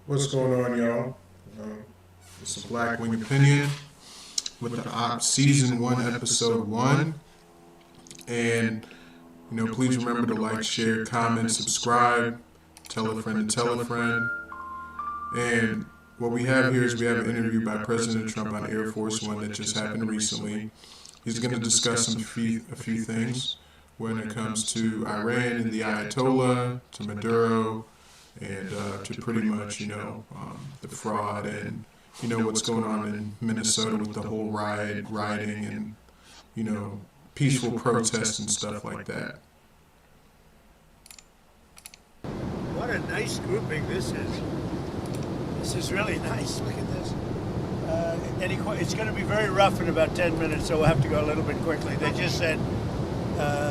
What's going on, y'all? It's a Black Wing Opinion with the Op Season 1, Episode 1. And, please remember to like, share, comment, subscribe, tell a friend to tell a friend. And what we have here is we have an interview by President Trump on Air Force One that just happened recently. He's going to discuss a few things when it comes to Iran and the Ayatollah, to Maduro, and to pretty much, the fraud and, what's going on in Minnesota with the whole rioting and, peaceful protests and stuff like that. What a nice grouping this is. This is really nice. Look at this. It's going to be very rough in about 10 minutes, so we'll have to go a little bit quickly. They just said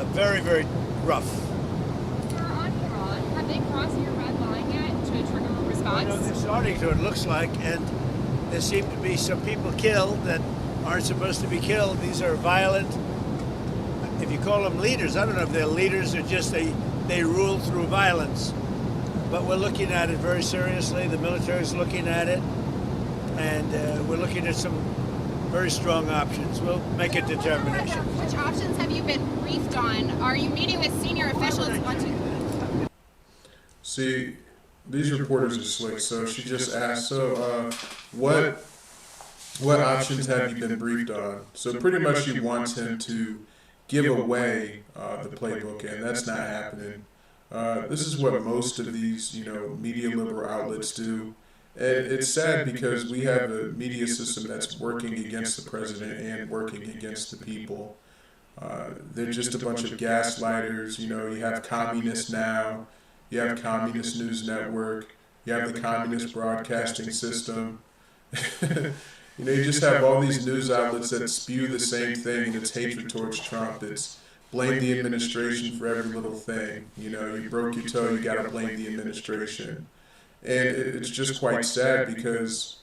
very, very rough. You're on Iran. Have they crossed your red line yet to trigger a response? I know they're starting to, it looks like, and there seem to be some people killed that aren't supposed to be killed. These are violent, if you call them leaders, I don't know if they're leaders or just they rule through violence. But we're looking at it very seriously. The military is looking at it, and we're looking at some very strong options. We'll make a determination. Which options have you been briefed on? Are you meeting with senior officials? See, these reporters are slick. So she just asked, what options have you been briefed on? So pretty much she wants him to give away the playbook, and that's not happening. This is what most of these, media liberal outlets do. And it's sad because we have a media system that's working against the president and working against the people. They're just a bunch of gaslighters. You have Communist Now, you have Communist News Network, you have the Communist Broadcasting System. You just have all these news outlets that spew the same thing, and it's hatred towards Trump. It's blame the administration for every little thing. You broke your toe, you got to blame the administration. And it's just quite sad because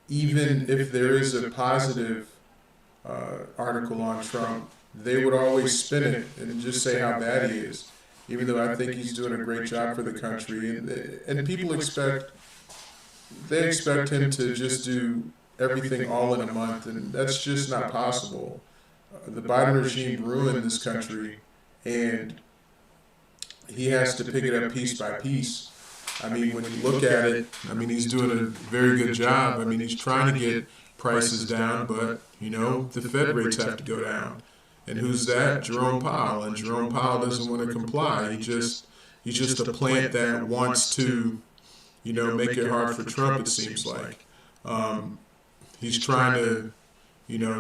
even if there is a positive article on Trump, they would always spin it and just say how bad he is, even though I think he's doing a great job for the country. And people expect him to just do everything all in a month, and that's just not possible. The Biden regime ruined this country, and he has to pick it up piece by piece. I mean, when you look at it, he's doing a very good job. He's trying to get prices down, but, the Fed rates have to go down. And who's that? Jerome Powell. And Jerome Powell doesn't want to comply. He's just a plant that wants to, make it hard for Trump, it seems like. He's trying to,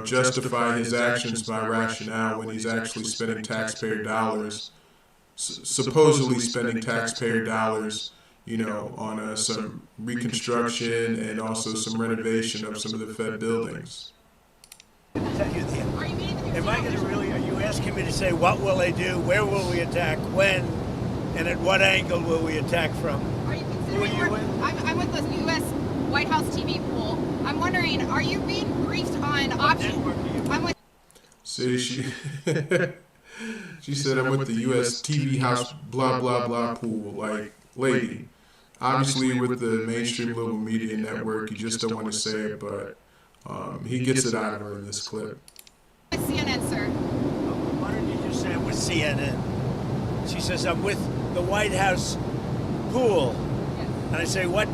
justify his actions by rationale when he's actually spending taxpayer dollars, supposedly spending taxpayer dollars, on some reconstruction and also some renovation of some of the Fed buildings. Are you meeting with Am I going to really, are you asking me to say what will they do, where will we attack, when, and at what angle will we attack from? Are you considering I'm with the U.S. White House TV pool. I'm wondering, are you being briefed on options? See, she said I'm with the U.S. TV House blah, blah, blah pool. Like, lady, obviously with the mainstream liberal media network, you just don't want to say it, but he gets it out of her in this clip. CNN, sir. Why don't you just say I'm with CNN? She says, I'm with the White House pool. Yes. And I say, what?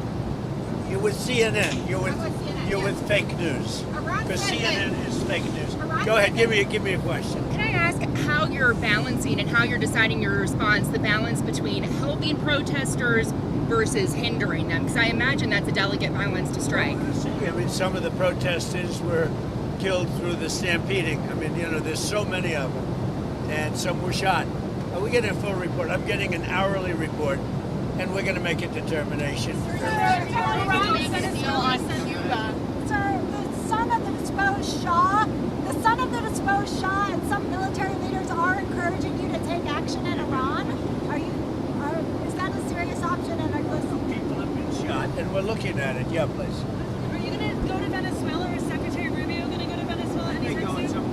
You're with CNN. You're with fake news. Because CNN is fake news. Go ahead, give me a question. Can I ask how you're balancing and how you're deciding your response, the balance between helping protesters versus hindering them? Because I imagine that's a delicate balance to strike. Some of the protesters were killed through the stampeding. There's so many of them. And some were shot. We're getting a full report. I'm getting an hourly report, and we're going to make a determination. The son of the disposed Shah and some military leaders are encouraging you to take action in Iran. Is that a serious option? And are you People have been shot, and we're looking at it. Yeah, please. Are you going to go to Venezuela, or is Secretary Rubio going to go to Venezuela anytime soon?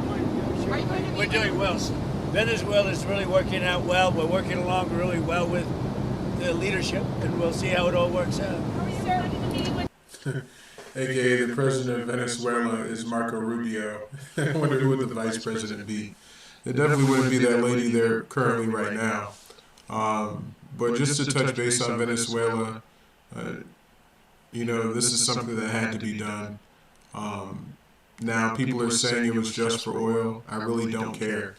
Are you going to We're doing well. Venezuela is really working out well. We're working along really well with the leadership, and we'll see how it all works out. AKA the president of Venezuela is Marco Rubio. I wonder who would the vice president be. It definitely wouldn't be that lady there currently right now. But just to touch base on Venezuela, this is something that had to be done. Now people are saying it was just for oil. I really don't care.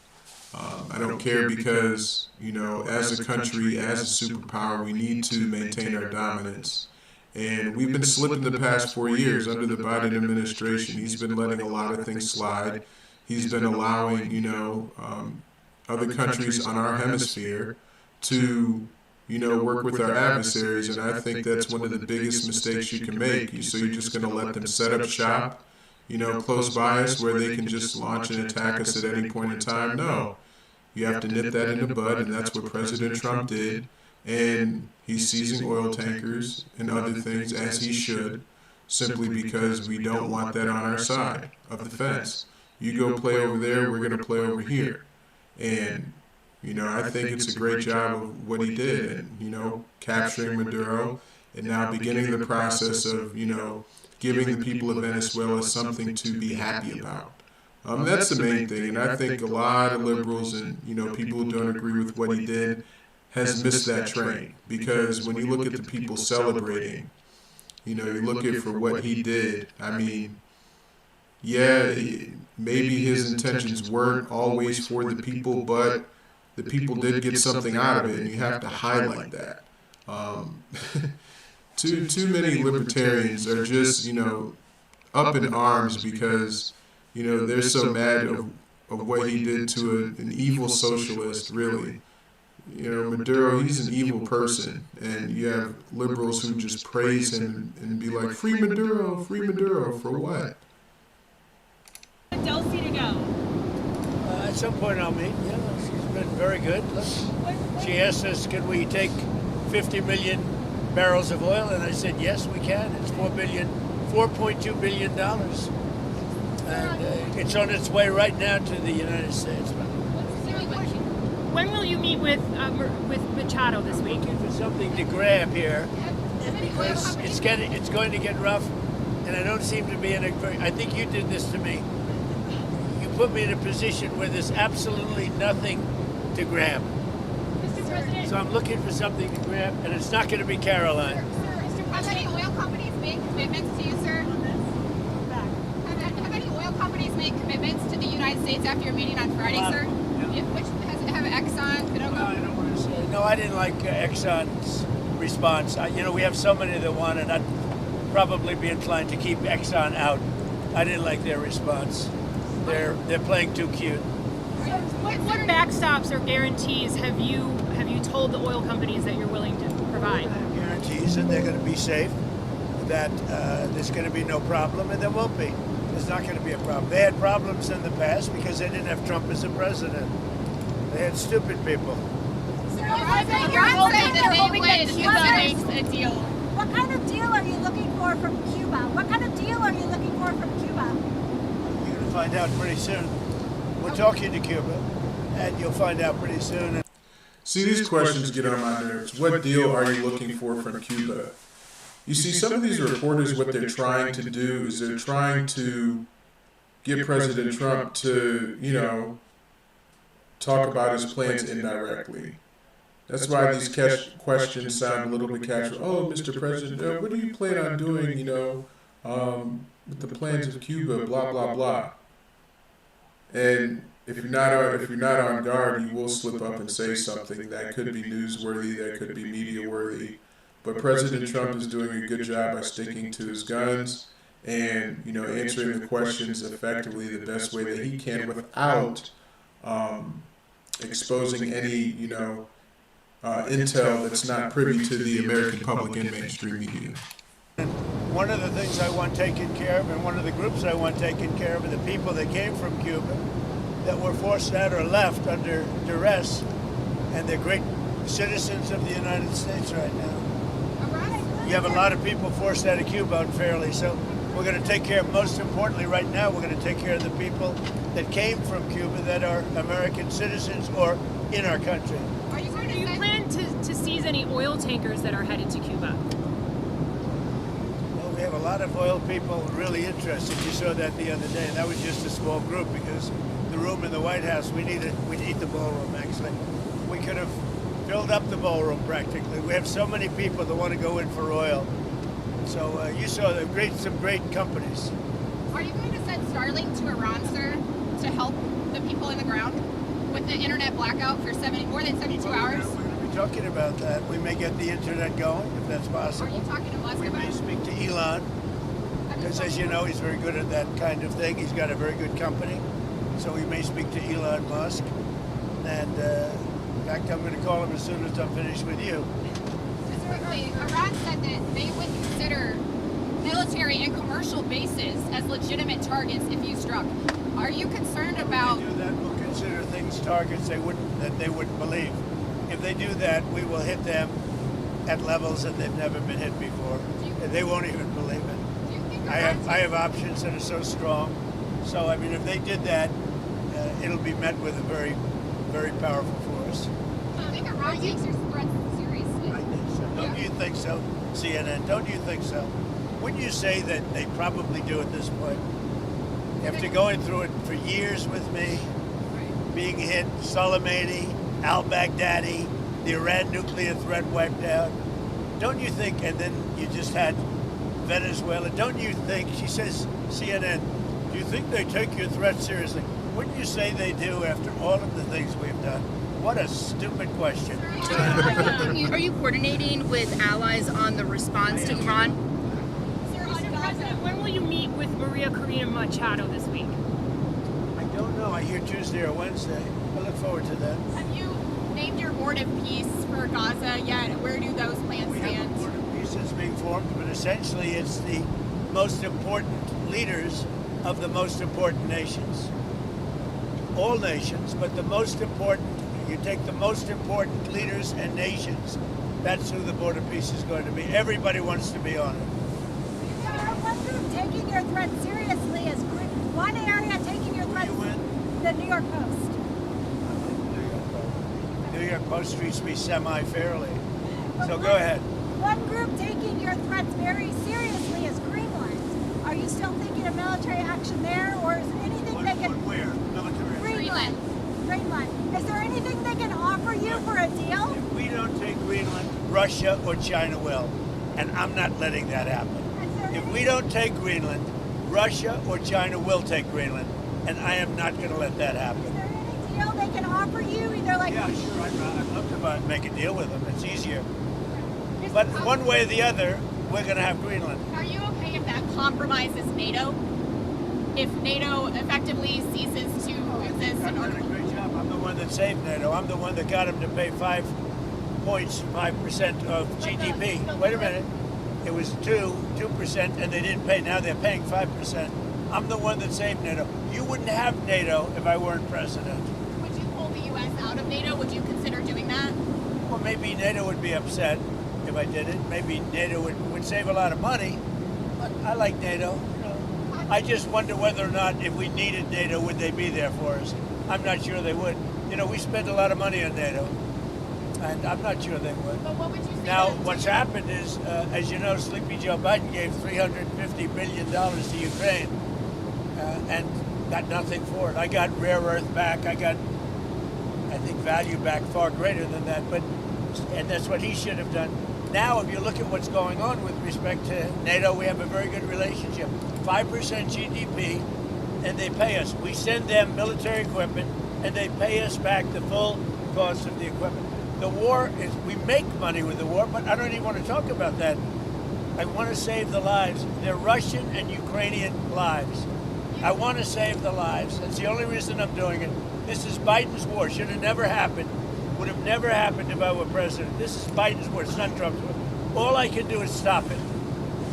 I don't care because, as a country, as a superpower, we need to maintain our dominance. And we've been slipping the past 4 years under the Biden administration. He's been letting a lot of things slide. He's been allowing, other countries on our hemisphere to, work with our adversaries. And I think that's one of the biggest mistakes you can make. So you're just going to let them set up shop, close by us where they can just launch and attack us at any point in time? No. You have to nip that in the bud, and that's what President Trump did. And he's seizing oil tankers and other things, as he should, simply because we don't want that on our side of the fence. You go play over there, we're going to play over here. And, I think it's a great job of what he did, and, capturing Maduro, and now beginning the process of, giving the people of Venezuela something to be happy about. That's the main thing, and I think a lot of liberals and, people who don't agree with what he did has missed that train, because when you look at the people celebrating, you look at for what he did, I mean, yeah, maybe his intentions weren't always for the people, but the people did get something out of it, and you have to highlight that. Too many libertarians are just, up in arms because, they're so mad of what he did to an evil socialist, really. Maduro, he's an evil person, and you have liberals who just praise him and be like, free Maduro, for what? Dulcie to go. At some point I'll meet. Yeah, she's been very good. She asked us, can we take 50 million barrels of oil? And I said, yes, we can. It's $4.2 billion. And it's on its way right now to the United States. When will you meet with Machado this week? Looking for something to grab here, because it's going to get rough, and I don't seem to be in a very. I think you did this to me. You put me in a position where there's absolutely nothing to grab. Mr. President. So I'm looking for something to grab, and it's not going to be Caroline. Have any oil companies made commitments to you, sir? Have any oil companies made commitments to the United States after your meeting on Friday, sir? Yeah. Which have Exxon, No, I don't want to say. No, I didn't like Exxon's response. We have so many that want it. I'd probably be inclined to keep Exxon out. I didn't like their response. They're playing too cute. What backstops or guarantees have you told the oil companies that you're willing to provide? Guarantees that they're going to be safe, that there's going to be no problem, and there won't be. There's not going to be a problem. They had problems in the past because they didn't have Trump as a president. They had stupid people. You're hoping that Cuba makes a deal. What kind of deal are you looking for from Cuba? What kind of deal are you looking for from Cuba? You're going to find out pretty soon. We're talking to Cuba, and you'll find out pretty soon. See, these questions get on my nerves. What deal are you looking for from Cuba? You see, some of these reporters, what they're trying to do is they're trying to get President Trump to, talk about his plans indirectly. That's why these questions sound a little bit casual. Oh, Mr. President, what do you plan on doing, with the plans of Cuba, blah, blah, blah. And if you're not on guard, you will slip up and say something that could be newsworthy, that could be media-worthy. But President Trump is doing a good job by sticking to his guns and, answering the questions effectively the best way that he can without exposing any, intel that's not privy to the American public and mainstream media. One of the things I want taken care of, and one of the groups I want taken care of, are the people that came from Cuba that were forced out or left under duress, and they're great citizens of the United States right now. You have a lot of people forced out of Cuba unfairly, so we're going to take care of, most importantly right now, we're going to take care of the people that came from Cuba that are American citizens or in our country. Are you going Do you plan to to seize any oil tankers that are headed to Cuba? Well, we have a lot of oil people really interested. You saw that the other day. That was just a small group because the room in the White House, we need the ballroom, actually. We could have filled up the ballroom practically. We have so many people that want to go in for oil. So you saw some great companies. Are you going to send Starlink to Iran, sir, to help the people in the ground with the internet blackout for more than 72 hours? We're going to be talking about that. We may get the internet going, if that's possible. Are you talking to Musk We about may it? speak to Elon, because as you know, he's very good at that kind of thing. He's got a very good company. So we may speak to Elon Musk. And in fact, I'm going to call him as soon as I'm finished with you. Specifically, Iran said that they would consider military and commercial bases as legitimate targets if you struck. Are you concerned about? If they do that, we'll consider things targets they wouldn't believe. If they do that, we will hit them at levels that they've never been hit before. And they won't even believe it. Do you think I have options that are so strong. So I mean, if they did that, it'll be met with a very, very powerful force. Do you think Iran takes your threats seriously? I think so. Don't you think so, CNN? Don't you think so? Wouldn't you say that they probably do at this point? After going through it for years with me, being hit, Soleimani, al-Baghdadi, the Iran nuclear threat wiped out, don't you think, and then you just had Venezuela, don't you think, she says, CNN, do you think they take your threat seriously? Wouldn't you say they do after all of the things we've done? What a stupid question. Are you coordinating with allies on the response to Iran? Mr. President, when will you meet with Maria Corina Machado this week? I don't know. I hear Tuesday or Wednesday. I look forward to that. Have you named your board of peace for Gaza yet? Where do those plans We have a stand? board of peace that's being formed, but essentially it's the most important leaders of the most important nations. All nations, but the most important, you take the most important leaders and nations, that's who the board of peace is going to be. Everybody wants to be on it. One group taking your threat seriously is one area taking your threat, the New York Post. New York Post treats me semi-fairly. So go ahead. One group taking your threats very seriously is Greenland. Are you still thinking of military action there, or is there anything they can? Where? Military. Greenland. Greenland. Is there anything they can offer you for a deal? If we don't take Greenland, Russia or China will. And I'm not letting that happen. If we don't take Greenland, Russia or China will take Greenland. And I am not going to let that happen. Is there any deal they can offer you? Either like Yeah, sure. I'd love to make a deal with them. It's easier. But one way or the other, we're going to have Greenland. Are you okay if that compromises NATO? If NATO effectively ceases to exist I've in done order a great job. I'm the one that saved NATO. I'm the one that got them to pay 5% of GDP. Wait a minute. It was 2%, and they didn't pay. Now they're paying 5%. I'm the one that saved NATO. You wouldn't have NATO if I weren't president. Would you pull the U.S. out of NATO? Would you consider doing that? Well, maybe NATO would be upset if I did it. Maybe NATO would save a lot of money. But I like NATO. You know, I just wonder whether or not if we needed NATO, would they be there for us? I'm not sure they would. You know, we spend a lot of money on NATO, and I'm not sure they would. But what would you say? Now, what's happened is, as you know, Sleepy Joe Biden gave $350 billion to Ukraine and got nothing for it. I got rare earth back. I got, I think, value back far greater than that. And that's what he should have done. Now, if you look at what's going on with respect to NATO, we have a very good relationship. 5% GDP, and they pay us. We send them military equipment, and they pay us back the full cost of the equipment. The war is, we make money with the war, but I don't even want to talk about that. I want to save the lives. They're Russian and Ukrainian lives. I want to save the lives. That's the only reason I'm doing it. This is Biden's war. Should have never happened. Would have never happened if I were president. This is Biden's war. It's not Trump's war. All I can do is stop it.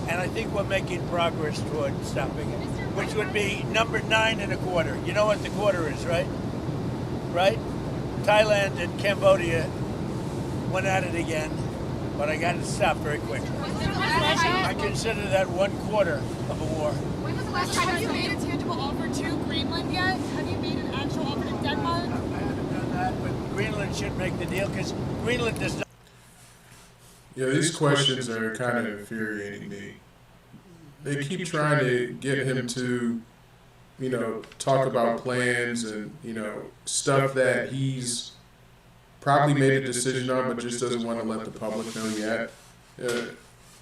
And I think we're making progress toward stopping it, which would be number 9 1/4. You know what the quarter is, right? Right? Thailand and Cambodia went at it again, but I got it stopped very quickly. I consider that 1/4 of a war. When was the last time Have you made a tangible offer to Greenland yet? Have you made an actual offer to Denmark? I haven't done that, but Greenland should make the deal because Greenland does not. these questions are kind of infuriating me. They keep trying to get him to, talk about plans and, stuff that he's probably made a decision on, but just doesn't want to let the public know yet.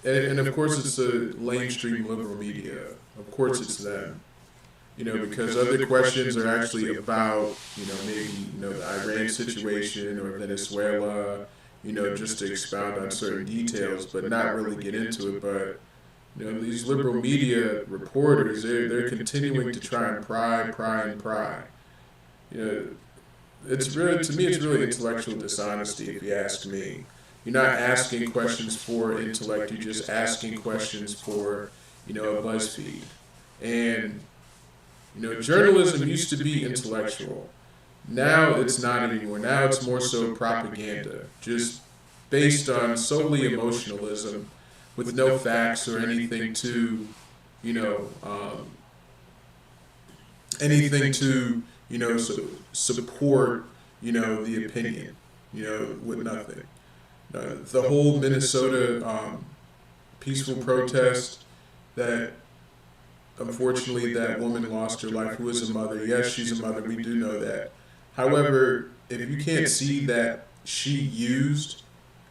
And of course, it's the mainstream liberal media. Of course, it's them. Because other questions are actually about, maybe, the Iran situation or Venezuela, just to expound on certain details, but not really get into it. But, these liberal media reporters, they're continuing to try and pry. It's really, to me, it's really intellectual dishonesty, if you ask me. You're not asking questions for intellect, you're just asking questions for, a BuzzFeed. And, journalism used to be intellectual. Now it's not anymore. Now it's more so propaganda, just based on solely emotionalism with no facts or anything to, support, the opinion, with nothing. The whole Minnesota peaceful protest that unfortunately that woman lost her life, who was a mother. Yes, she's a mother, we do know that. However, if you can't see that she used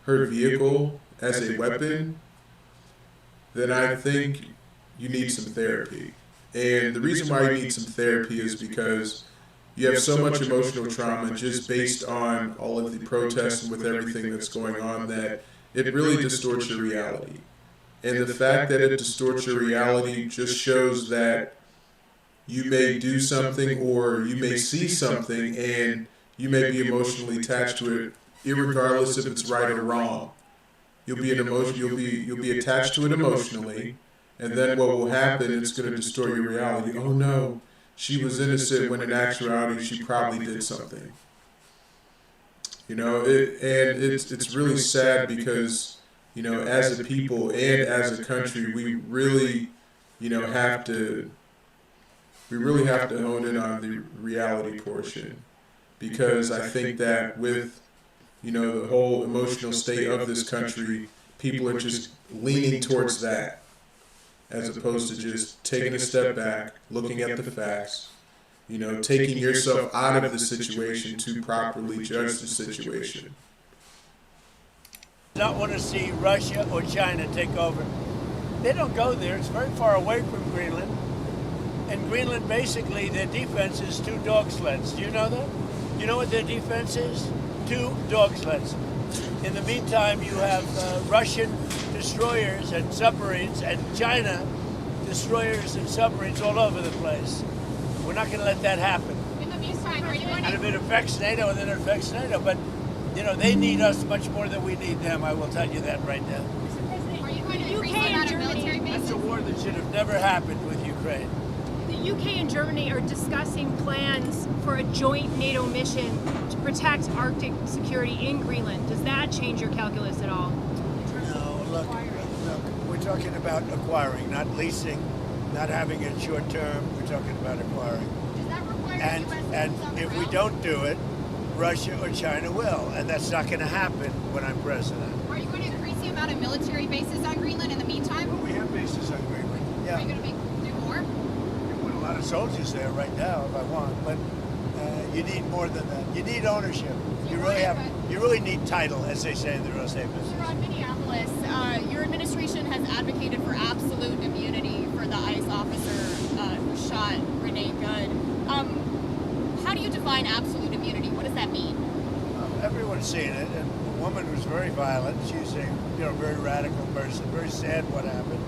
her vehicle as a weapon, then I think you need some therapy. And the reason why you need some therapy is because you have so much emotional trauma just based on all of the protests and with everything that's going on that it really distorts your reality. And the fact that it distorts your reality just shows that you may do something or you may see something and you may be emotionally attached to it, irregardless if it's right or wrong. You'll be attached to it emotionally, and then what will happen? It's going to distort your reality. Oh no, she was innocent when in actuality she probably did something. And it's really sad because, as a people and as a country, we really have to hone in on the reality portion, because I think that with the whole emotional state of this country, people are just leaning towards that as opposed to just taking a step back, looking at the facts, taking yourself out of the situation to properly judge the situation. Not want to see Russia or China take over. They don't go there. It's very far away from Greenland. And Greenland, basically, their defense is 2 dog sleds. Do you know that? You know what their defense is? 2 dog sleds. In the meantime, you have Russian destroyers and submarines and China destroyers and submarines all over the place. We're not going to let that happen. In the meantime, are you going And if to... it affects NATO, then it affects NATO. But, they need us much more than we need them. I will tell you that right now. Are you going to The increase UK the amount and of military Germany- That's bases? a war that should have never happened with Ukraine. The UK and Germany are discussing plans for a joint NATO mission to protect Arctic security in Greenland. Does that change your calculus at all? No, look, we're talking about acquiring, not leasing, not having it short term. We're talking about acquiring. Does that require And US and on the if we ground? don't do it, Russia or China will, and that's not going to happen when I'm president. Are you going to increase the amount of military bases on Greenland in the meantime? But we have bases on Greenland. Are Yeah, you going to do more? I put a lot of soldiers there right now if I want, but you need more than that. You need ownership. You really need title, as they say in the real estate business. You're on Minneapolis. Your administration has advocated for absolute immunity for the ICE officer who shot Renee Good. How do you define absolute immunity? What does that mean? Everyone's seen it, and the woman was very violent. She's a very radical person. Very sad what happened.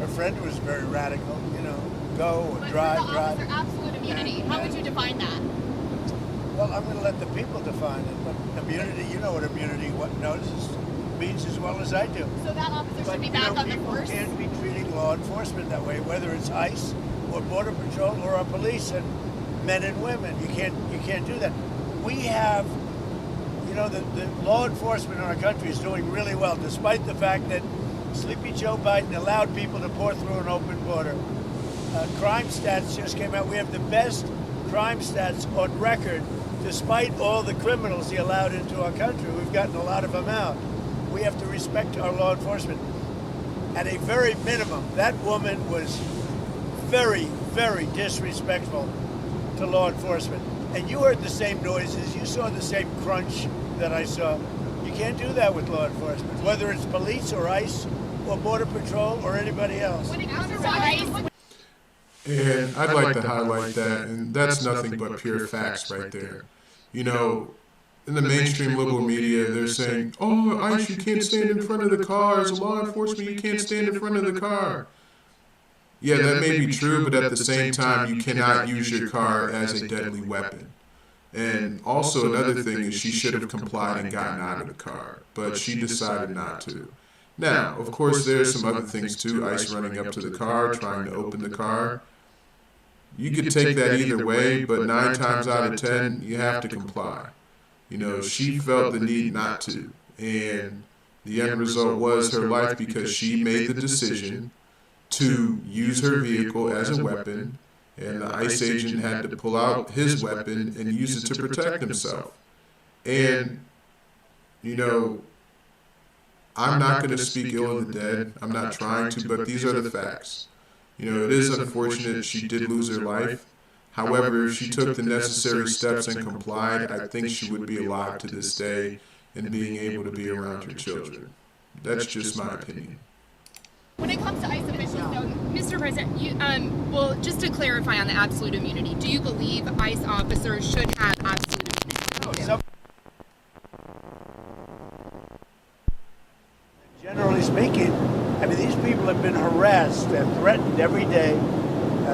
Her friend was very radical. Go and But drive. for the officer, absolute immunity. How would you define that? Well, I'm going to let the people define it. But immunity, you know what immunity means as well as I do. So that officer But should be back on the people force? can't be treating law enforcement that way, whether it's ICE or Border Patrol or our police and men and women. You can't do that. We have, the law enforcement in our country is doing really well, despite the fact that Sleepy Joe Biden allowed people to pour through an open border. Crime stats just came out. We have the best crime stats on record, despite all the criminals he allowed into our country. We've gotten a lot of them out. we have to respect our law enforcement. At a very minimum, that woman was very, very disrespectful to law enforcement. And you heard the same noises, you saw the same crunch that I saw. You can't do that with law enforcement, whether it's police or ICE or Border Patrol or anybody else. When it comes to ICE, And I'd like to highlight that, and that's nothing but pure facts right there. You know, in the mainstream liberal media, they're saying, oh, ICE, you can't stand in front of the car. As a law enforcement, you can't stand in front of the car. Yeah, that may be true, but at the same time, you cannot use your car as a deadly weapon. And also another thing is she should have complied and gotten out of the car, but she decided not to. Now, of course, there's some other things too. ICE running up to the car, trying to open the car. You could take that either way, but 9 times out of 10, you have to comply. You know, she felt the need not to, and the end result was her life because she made the decision to use her vehicle as a weapon, and the ICE agent had to pull out his weapon and use it to protect himself. And, you know, I'm not going to speak ill of the dead. I'm not trying to, but these are the facts. You know, it is unfortunate she did lose her life. However, if she took the necessary steps and complied, I think she would be alive to this day and being able to be around her children. That's just my opinion. when it comes to ICE officials, though, Mr. President, you, well, just to clarify on the absolute immunity, do you believe ICE officers should have absolute immunity? Generally speaking, I mean, these people have been harassed and threatened every day.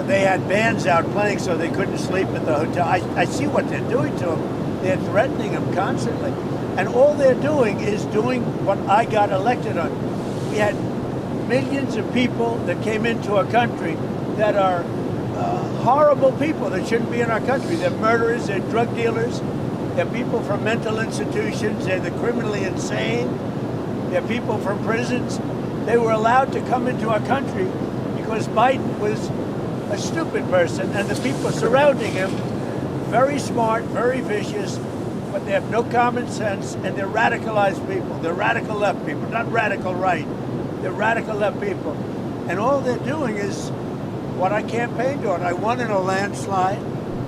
They had bands out playing so they couldn't sleep at the hotel. I see what they're doing to them. They're threatening them constantly. And all they're doing is doing what I got elected on. We had millions of people that came into our country that are horrible people that shouldn't be in our country. They're murderers, they're drug dealers, they're people from mental institutions, they're the criminally insane, they're people from prisons. They were allowed to come into our country because Biden was a stupid person and the people surrounding him, very smart, very vicious, but they have no common sense and they're radicalized people. They're radical left people, not radical right. They're radical left people. And all they're doing is what I campaigned on. I won in a landslide.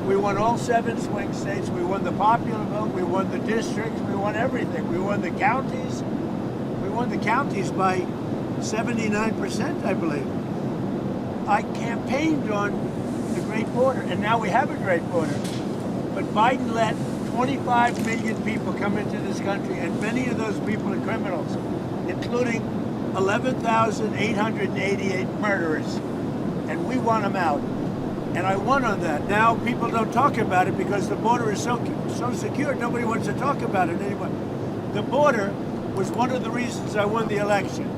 We won all 7 swing states. We won the popular vote. We won the districts. We won everything. We won the counties. We won the counties by 79%, I believe. I campaigned on the Great Border, and now we have a Great Border. But Biden let 25 million people come into this country, and many of those people are criminals, including 11,888 murderers, and we want them out. And I won on that. Now people don't talk about it because the border is so secure. Nobody wants to talk about it anymore. The border was one of the reasons I won the election.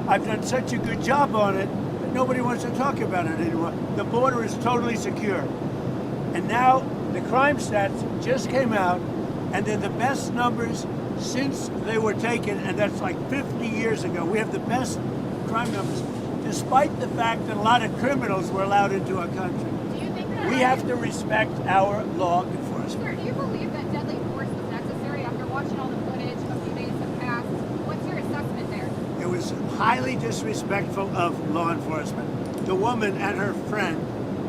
I've done such a good job on it that nobody wants to talk about it anymore. The border is totally secure. And now the crime stats just came out, and they're the best numbers since they were taken, and that's like 50 years ago. We have the best crime numbers, despite the fact that a lot of criminals were allowed into our country. Do you think that We have to respect our law enforcement. Sir, do you believe that deadly force was necessary after watching all the footage a few days have passed? What's your assessment there? It was highly disrespectful of law enforcement. The woman and her friend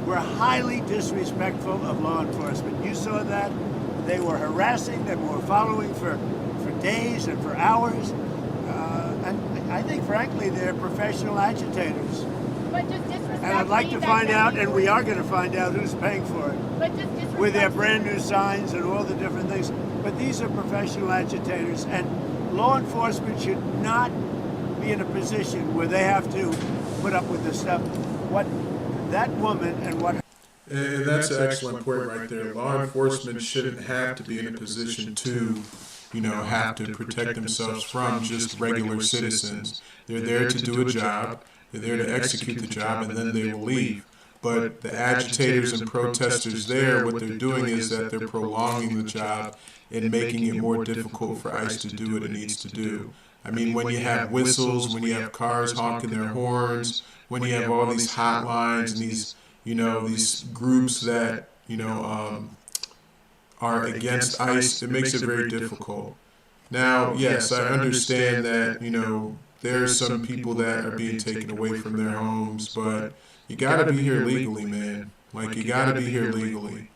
were highly disrespectful of law enforcement. You saw that. They were harassing them, were following for days and for hours. And I think, frankly, they're professional agitators. but does disrespect And I'd like to mean that find then out, you- and we are going to find out who's paying for it, But does disrespect with their brand new signs and all the different things. But these are professional agitators, and law enforcement should not be in a position where they have to put up with this stuff. What that woman and what And that's an excellent point right there. Law enforcement shouldn't have to be in a position to, have to protect themselves from just regular citizens. They're there to do a job. They're there to execute the job, and then they will leave. But the agitators and protesters there, what they're doing is that they're prolonging the job and making it more difficult for ICE to do what it needs to do. I mean, when you have whistles, when you have cars honking their horns, when you have all these hotlines and these groups that, are against ICE, it makes it very difficult. Now, yes, I understand that, there's some people that are being taken away from their homes, but you gotta be here legally, man. Like, you gotta be here legally.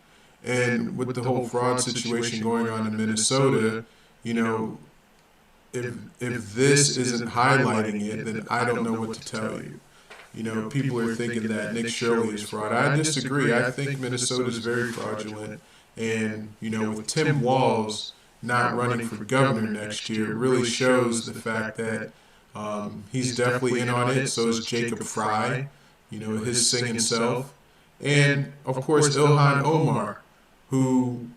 And with the whole fraud situation going on in Minnesota, you know, if this isn't highlighting it, then I don't know what to tell you. People are thinking that Nick Shirley is fraud. I disagree. I think Minnesota is very fraudulent. And, with Tim Walz not running for governor next year, it really shows the fact that he's definitely in on it. So is Jacob Fry, his singing self. And, of course, Ilhan Omar, who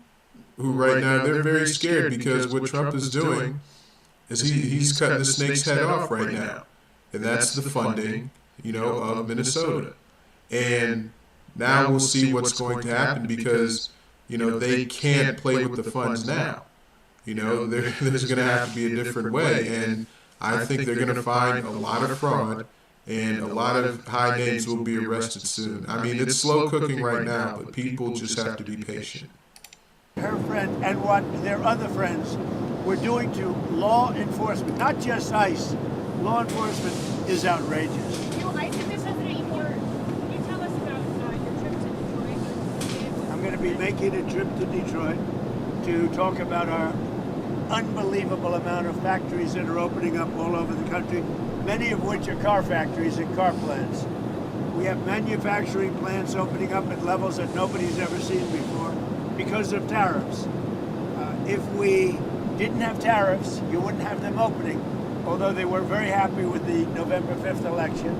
right now they're very scared because what Trump is doing is he's cutting the snake's head off right now. And that's the funding, of Minnesota. And now we'll see what's going to happen because, they can't play with the funds now. There's going to have to be a different way. And I think they're going to find a lot of fraud and a lot of high names will be arrested soon. I mean, it's slow cooking right now, but people just have to be patient. Her friend and what their other friends were doing to law enforcement, not just ICE. Law enforcement is outrageous. Can you tell us about your trip to Detroit? I'm going to be making a trip to Detroit to talk about our unbelievable amount of factories that are opening up all over the country, many of which are car factories and car plants. We have manufacturing plants opening up at levels that nobody's ever seen before because of tariffs. If we didn't have tariffs, you wouldn't have them opening, although they were very happy with the November 5th election.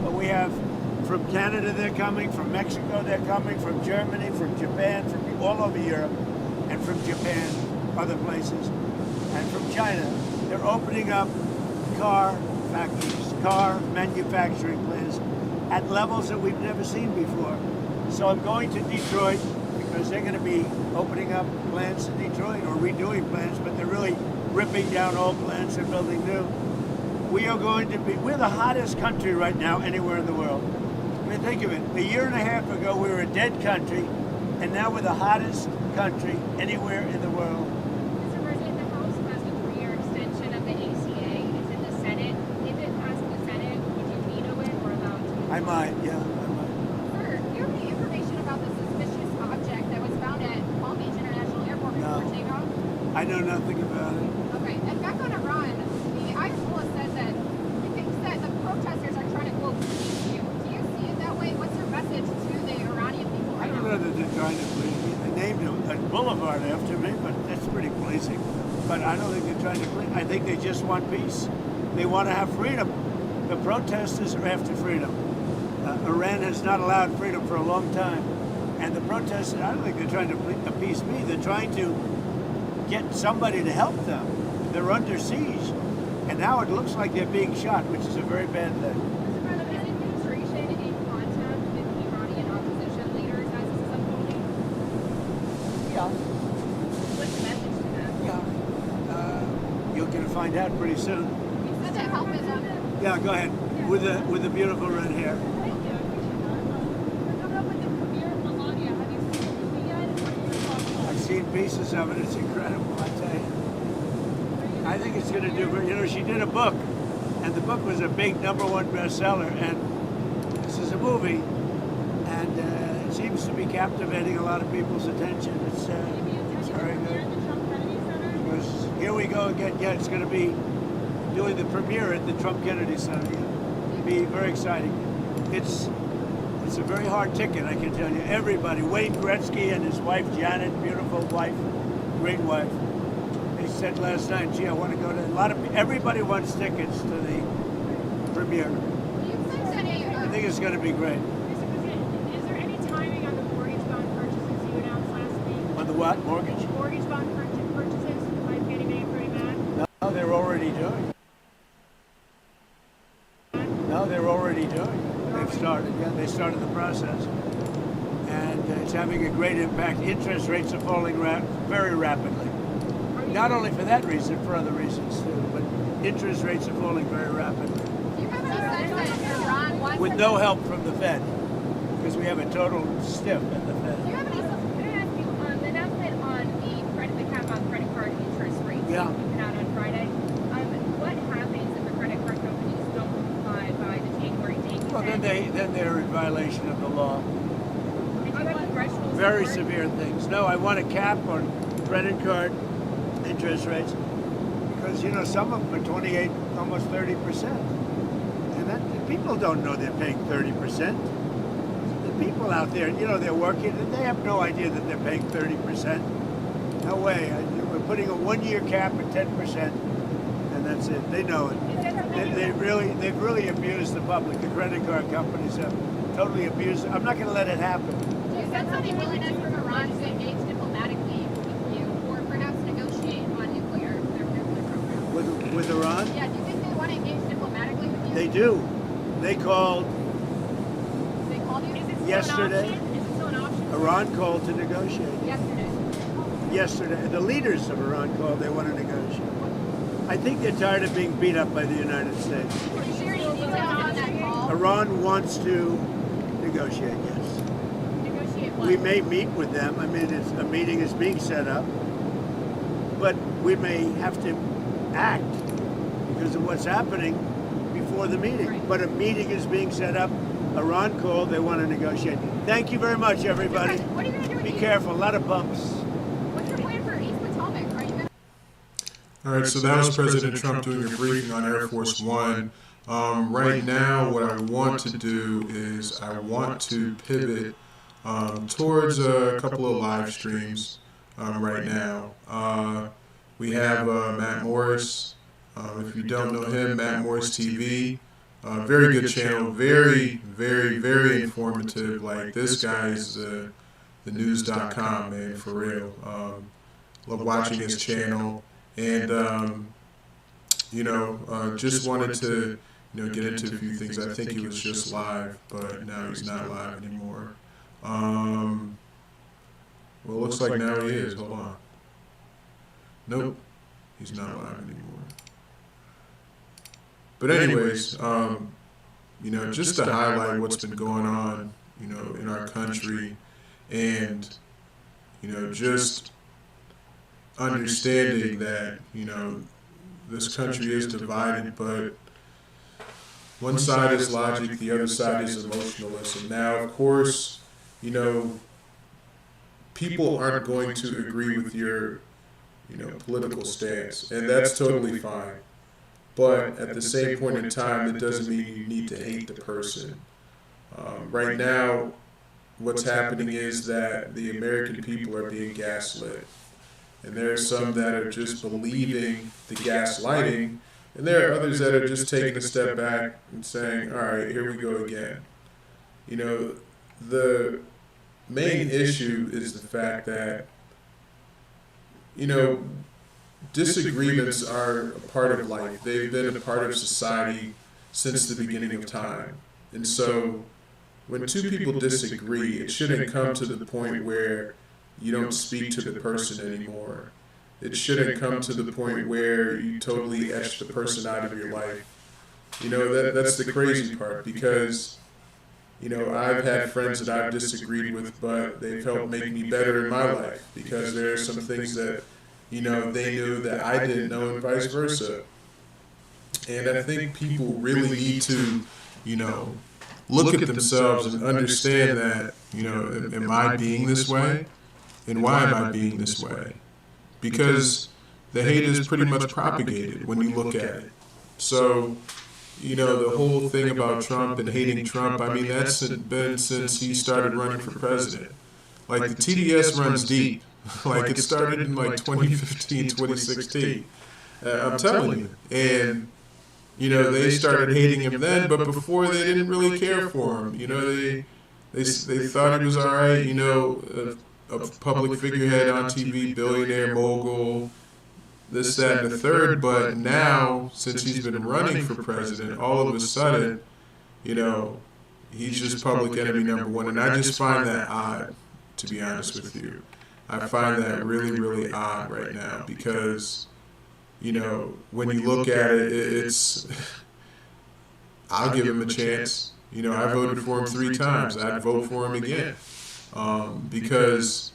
But we have, from Canada they're coming, from Mexico they're coming, from Germany, from Japan, from all over Europe, and from Japan, other places, and from China. They're opening up car factories, car manufacturing plants at levels that we've never seen before. So I'm going to Detroit because they're going to be opening up plants in Detroit or redoing plants, but they're really ripping down old plants and building new. We're the hottest country right now anywhere in the world. I mean, think of it. A year and a half ago, we were a dead country, and now we're the hottest country anywhere in the world. Mr. President, the House passed a 3-year extension of the ACA. It's in the Senate. If it passed in the Senate, would you veto it or allow it to? I might, yeah. Sir, do you have any information about the suspicious object that was found at Palm Beach International Airport before takeoff? I know nothing about it. Okay, and back on Iran, the Ayatollah says that he thinks that the protesters are trying to, quote, please you. Do you see it that way? What's your message to the Iranian people I right don't now? know that they're trying to please me. They named a boulevard after me, but that's pretty pleasing. But I don't think they're trying to please. I think they just want peace. They want to have freedom. The protesters are after freedom. Iran has not allowed freedom for a long time. And the protesters, I don't think they're trying to appease me. They're trying to get somebody to help them. They're under siege. And now it looks like they're being shot, which is a very bad thing. Mr. President, is the administration in contact with Iranian opposition leaders as this is unfolding? Yeah. What's the message to them? Yeah. You're going to find out pretty soon. You said that help is on. Yeah, go ahead. With the beautiful red hair. Thank you. I appreciate that. We're coming up with the premiere of Melania. Have you seen the movie yet? What are your thoughts on it? I've seen pieces of it. It's incredible, I tell you. I think it's going to do very, she did a book, and the book was a big #1 bestseller, and this is a movie, and it seems to be captivating a lot of people's attention. It's very good. Because here we go again. Yeah, it's going to be doing the premiere at the Trump Kennedy Center. It'll be very exciting. It's a very hard ticket, I can tell you. Everybody, Wayne Gretzky and his wife Janet, beautiful wife, great wife. They said last night, gee, I want to go to everybody wants tickets to the premiere. Do you think that I think it's going to be great. Mr. President, is there any timing on the mortgage bond purchases you announced last week? On the what? Mortgage? Mortgage bond purchases by Fannie Mae and Freddie Mac? No, they're already doing. No, they're already doing. They've started. Yeah, they started the process. And it's having a great impact. Interest rates are falling very rapidly. Not only for that reason, for other reasons too, but interest rates are falling very rapidly. Do you have any sense that Iran wants With no help from the Fed, because we have a total stiff at the Fed. Do you have any, can I ask you, the announcement on the cap on credit card interest rates Yeah. you put out on then they're in violation of the law. Very severe things. No, I want a cap on credit card interest rates because some of them are 28, almost 30%, and that people don't know they're paying 30%. The people out there, they're working and they have no idea that they're paying 30%. No way. We're putting a 1-year cap at 10%, and that's it. They know it. They've really abused the public. The credit card companies have totally abused it. I'm not going to let it happen. You said something willingness from Iran to engage diplomatically with you, or perhaps negotiate on their nuclear program. With Iran? Yeah, do you think they want to engage diplomatically with you? They do. They called you? yesterday. Is it still an option? Iran called to negotiate. Yesterday. The leaders of Iran called. They want to negotiate. I think they're tired of being beat up by the United States. Can you share any details on that call? Iran wants to negotiate, yes. Negotiate what? We may meet with them. I mean, a meeting is being set up. But we may have to act because of what's happening before the meeting. Right. But a meeting is being set up. Iran called. They want to negotiate. Thank you very much, everybody. What are you going to do with Be East? careful. A lot of bumps. What's your plan for East Potomac? Are you going to... All right, so that was President Trump doing a briefing on Air Force One. Right now, what I want to do is I want to pivot towards a couple of live streams right now. We have Matt Morris. If you don't know him, Matt Morris TV. Very good channel. Very, very, very informative. Like, this guy is the news.com, man, for real. Love watching his channel. And, just wanted to, get into a few things. I think he was just live, but now he's not live anymore. Well, it looks like now he is. Hold on. Nope, he's not live anymore. But anyways, just to highlight what's been going on, in our country, and, just understanding that, this country is divided, but one side is logic, the other side is emotionalism. Now, of course, people aren't going to agree with your, political stance, and that's totally fine. But at the same point in time, it doesn't mean you need to hate the person. Right now, what's happening is that the American people are being gaslit. And there are some that are just believing the gaslighting, and there are others that are just taking a step back and saying, all right, here we go again. The main issue is the fact that, disagreements are a part of life. They've been a part of society since the beginning of time. And so when two people disagree, it shouldn't come to the point where you don't speak to the person anymore. It shouldn't come to the point where you totally etch the person out of your life. That's the crazy part, because, I've had friends that I've disagreed with, but they've helped make me better in my life, because there are some things that, they knew that I didn't know, and vice versa. And I think people really need to, look at themselves and understand that, am I being this way? And why am I being this way? Because the hate is pretty much propagated when you look at it. So, the whole thing about Trump and hating Trump, I mean, that's been since he started running for president. Like, the TDS runs deep. Like, it started in, 2015, 2016. I'm telling you. And, they started hating him then, but before they didn't really care for him. They thought he was all right, a public figurehead on TV, billionaire, mogul, this, that, and the third. But now, since he's been running for president, all of a sudden, he's just public enemy number one. And I just find that odd, to be honest with you. I find that really, really odd right now, because, when you look at it, it's, I'll give him a chance. I voted for him 3 times. I'd vote for him again. Because,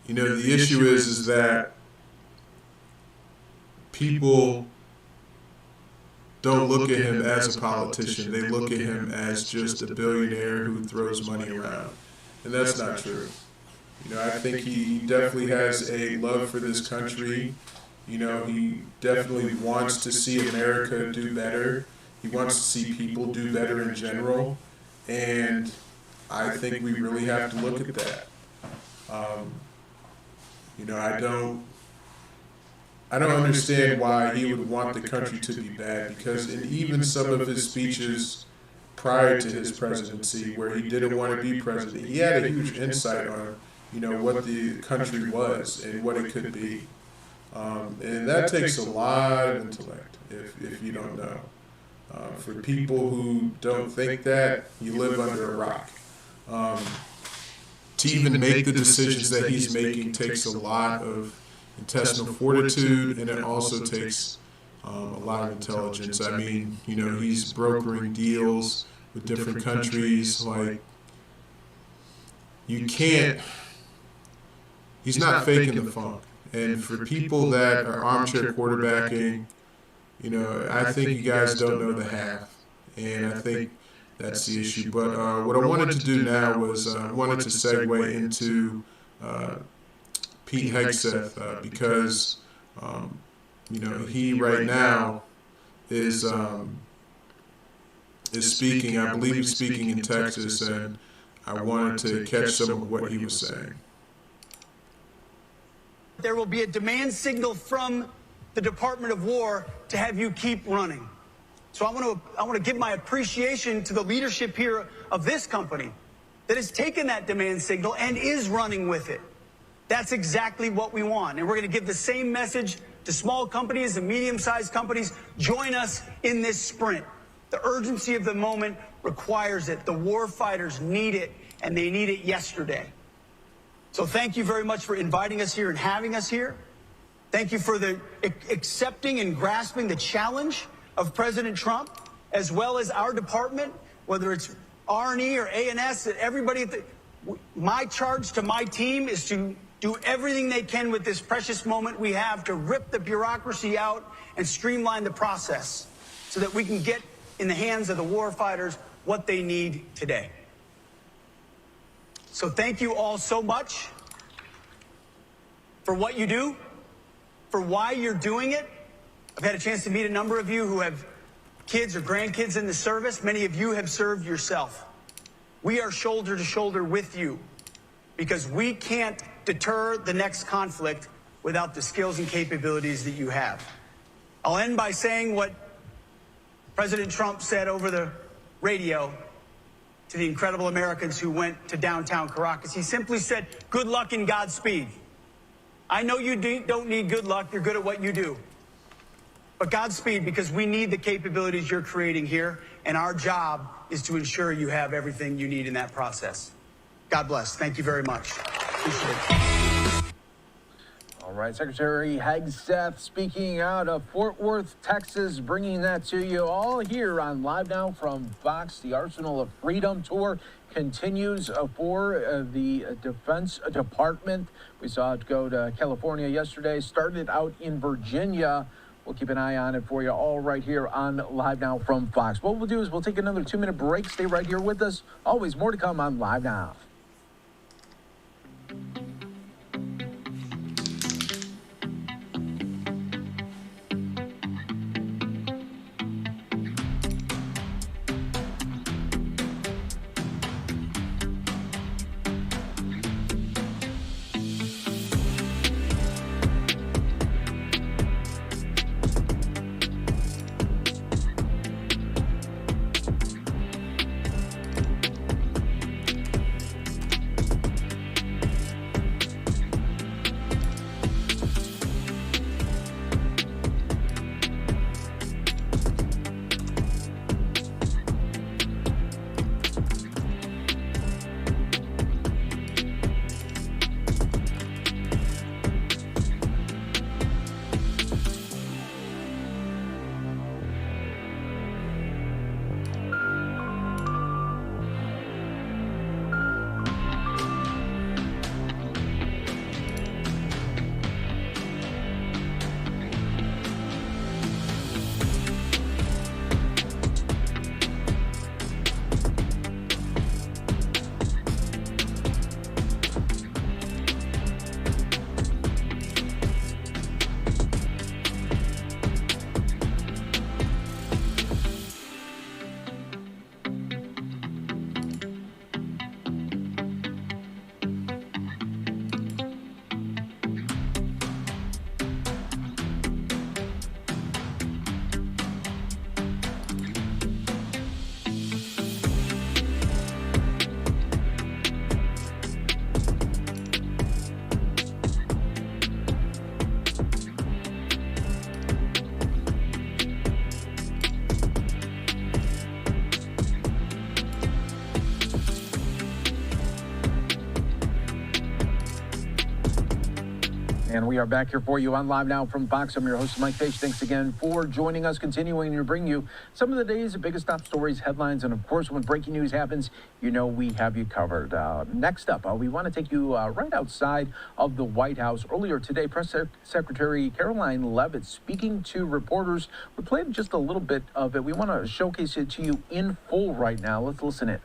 the issue is that people don't look at him as a politician. They look at him as just a billionaire who throws money around. And that's not true. You know, I think he definitely has a love for this country. You know, he definitely wants to see America do better. He wants to see people do better in general. And I think we really have to look at that. You know, I don't understand why he would want the country to be bad, because in even some of his speeches prior to his presidency, where he didn't want to be president, he had a huge insight on, you know, what the country was and what it could be. And that takes a lot of intellect, if you don't know. For people who don't think that, you live under a rock. To even make the decisions that he's making takes a lot of intestinal fortitude, and it also takes a lot of intelligence. I mean, you know, he's brokering deals with different countries. Like, you can't, he's not faking the funk. And for people that are armchair quarterbacking, you know, I think you guys don't know the half. And I think that's the issue. But what I wanted to do now was I wanted to segue into Pete Hegseth because, you know, he right now is speaking, I believe he's speaking in Texas, and I wanted to catch some of what he was saying. There will be a demand signal from the Department of War to have you keep running. So I want to give my appreciation to the leadership here of this company that has taken that demand signal and is running with it. That's exactly what we want. And we're going to give the same message to small companies and medium-sized companies. Join us in this sprint. The urgency of the moment requires it. The war fighters need it, and they need it yesterday. So thank you very much for inviting us here and having us here. Thank you for the accepting and grasping the challenge of President Trump, as well as our department, whether it's R&E or A&S, everybody. My charge to my team is to do everything they can with this precious moment we have to rip the bureaucracy out and streamline the process so that we can get in the hands of the war fighters what they need today. So thank you all so much for what you do, for why you're doing it. I've had a chance to meet a number of you who have kids or grandkids in the service. Many of you have served yourself. We are shoulder to shoulder with you because we can't deter the next conflict without the skills and capabilities that you have. I'll end by saying what President Trump said over the radio to the incredible Americans who went to downtown Caracas. He simply said, "Good luck and Godspeed." I know you don't need good luck. You're good at what you do. But Godspeed, because we need the capabilities you're creating here, and our job is to ensure you have everything you need in that process. God bless. Thank you very much. Appreciate it. All right, Secretary Hegseth speaking out of Fort Worth, Texas, bringing that to you all here on Live Now from Fox. The Arsenal of Freedom tour continues for the Defense Department. We saw it go to California yesterday, started out in Virginia. We'll keep an eye on it for you all right here on Live Now from Fox. What we'll do is we'll take another 2-minute break. Stay right here with us. Always more to come on Live Now. And we are back here for you on Live Now from Fox. I'm your host, Mike Page. Thanks again for joining us, continuing to bring you some of the day's biggest top stories, headlines, and of course, when breaking news happens, you know we have you covered. Next up, we want to take you right outside of the White House. Earlier today, Press Secretary Caroline Leavitt speaking to reporters. We played just a little bit of it. We want to showcase it to you in full right now. Let's listen in.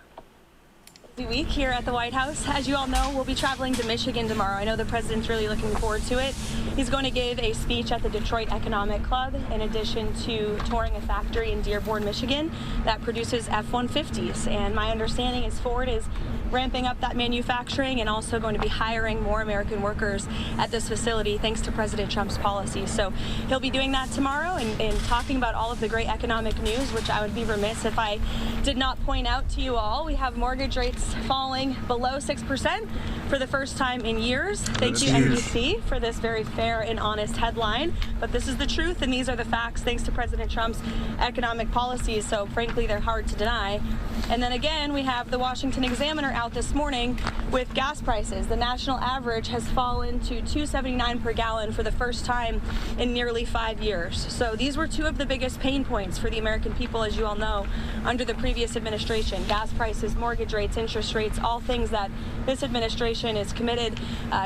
Week here at the White House. As you all know, we'll be traveling to Michigan tomorrow. I know the president's really looking forward to it. He's going to give a speech at the Detroit Economic Club in addition to touring a factory in Dearborn, Michigan that produces F-150s. And my understanding is Ford is ramping up that manufacturing and also going to be hiring more American workers at this facility thanks to President Trump's policy. So he'll be doing that tomorrow and talking about all of the great economic news, which I would be remiss if I did not point out to you all. We have mortgage rates falling below 6% for the first time in years. Thank you, NBC, for this very fair and honest headline. But this is the truth, and these are the facts thanks to President Trump's economic policies. So frankly, they're hard to deny. And then again, we have the Washington Examiner out this morning with gas prices. The national average has fallen to $2.79 per gallon for the first time in nearly 5 years. So these were two of the biggest pain points for the American people, as you all know, under the previous administration. Gas prices, mortgage rates, interest rates, all things that this administration is committed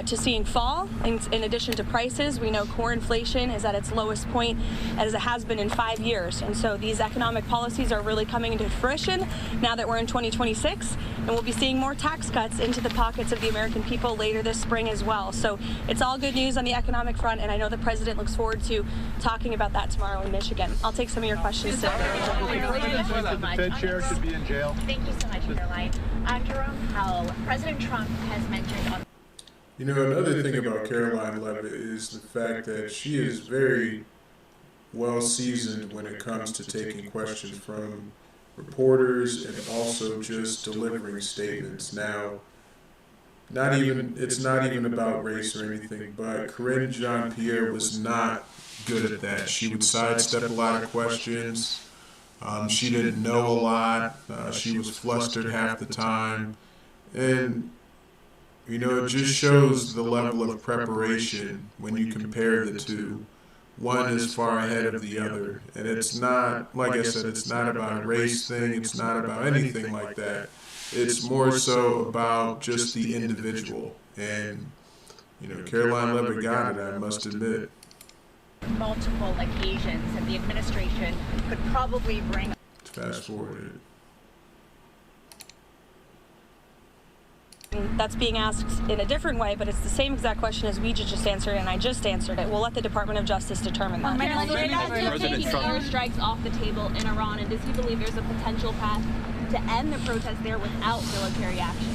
to seeing fall. In addition to prices, we know core inflation is at its lowest point as it has been in 5 years. And so these economic policies are really coming into fruition now that we're in 2026, and we'll be seeing more tax cuts into the pockets of the American people later this spring as well. So it's all good news on the economic front, and I know the president looks forward to talking about that tomorrow in Michigan. I'll take some of your questions today. The Fed chair should be in jail. Thank you so much, Caroline. Jerome Powell, President Trump has mentioned on... You know, another thing about Caroline Leavitt is the fact that she is very well seasoned when it comes to taking questions from reporters and also just delivering statements. Now, it's not even about race or anything, but Karine Jean-Pierre was not good at that. She would sidestep a lot of questions. She didn't know a lot. She was flustered half the time. And, you know, it just shows the level of preparation when you compare the two. One is far ahead of the other. And it's not, like I said, it's not about a race thing. It's not about anything like that. It's more so about just the individual. And, you know, Caroline Leavitt got it, I must admit. Multiple occasions, and the administration could probably bring... Fast forward. That's being asked in a different way, but it's the same exact question as we just answered, and I just answered it. We'll let the Department of Justice determine that. Taking airstrikes off the table in Iran, and does he believe there's a potential path to end the protest there without military action?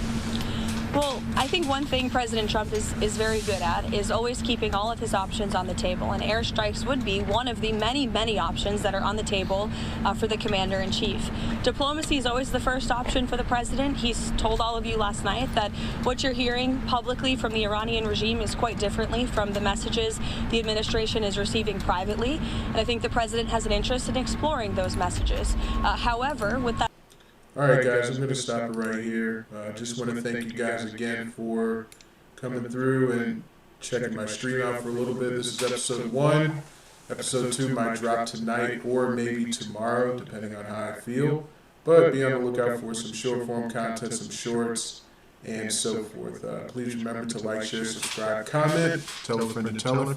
Well, I think one thing President Trump is very good at is always keeping all of his options on the table, and airstrikes would be one of the many, many options that are on the table for the commander-in-chief. Diplomacy is always the first option for the president. He's told all of you last night that what you're hearing publicly from the Iranian regime is quite differently from the messages the administration is receiving privately, and I think the president has an interest in exploring those messages. However, with that... All right, guys, I'm going to stop it right here. I just want to thank you guys again for coming through and checking my stream out for a little bit. This is episode 1. Episode 2 might drop tonight or maybe tomorrow, depending on how I feel. But be on the lookout for some short-form content, some shorts, and so forth. Please remember to like, share, subscribe, comment, tell a friend and tell a friend.